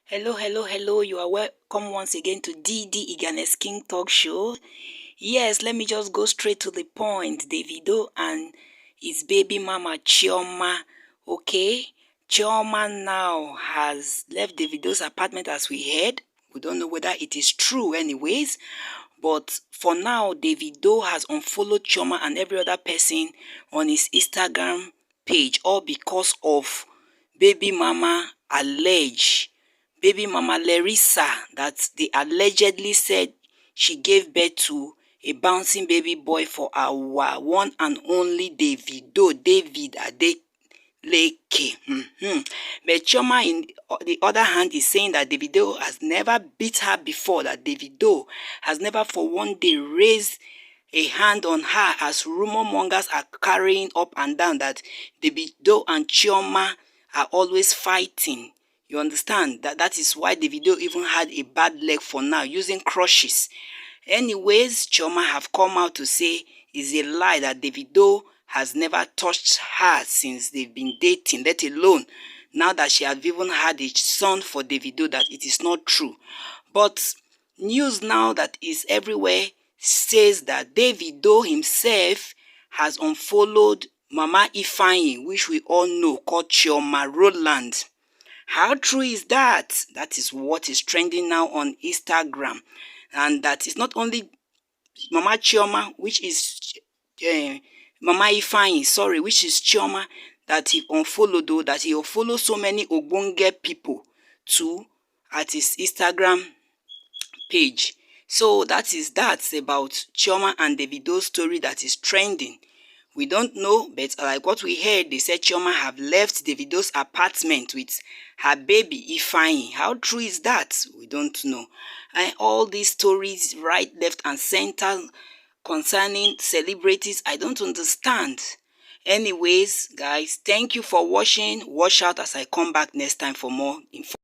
Hello. You are welcome once again to DD Iganes King Talk Show. Yes, let me just go straight to the point. Davido and his baby mama Chioma. Okay, Chioma now has left Davido's apartment as we heard. We don't know whether it is true, anyways. But for now, Davido has unfollowed Chioma and every other person on his Instagram page, all because of baby mama baby mama Larissa, that they allegedly said she gave birth to a bouncing baby boy for our one and only David Adeleke. But Chioma, in the other hand, is saying that Davido has never beat her before, that Davido has never for one day raised a hand on her, as rumor mongers are carrying up and down that Davido and Chioma are always fighting. You understand? That is why Davido even had a bad leg for now, using crutches. Anyways, Chioma have come out to say it's a lie, that Davido has never touched her since they've been dating, let alone now that she has even had a son for Davido, that it is not true. But news now that is everywhere says that Davido himself has unfollowed Mama Ifeanyi, which we all know, called Chioma Roland. How true is that? That is what is trending now on Instagram. And that is not only Mama Chioma, which is Mama Ifeanyi, sorry, which is Chioma, that he unfollowed, though, that he will follow so many Ogbonge people too at his Instagram page. So that is that about Chioma and Davido's story that is trending. We don't know, but like what we heard, they said Chioma have left Davido's apartment with her baby Ifeanyi. How true is that? We don't know. And all these stories, right, left, and center, concerning celebrities, I don't understand. Anyways, guys, thank you for watching. Watch out as I come back next time for more info.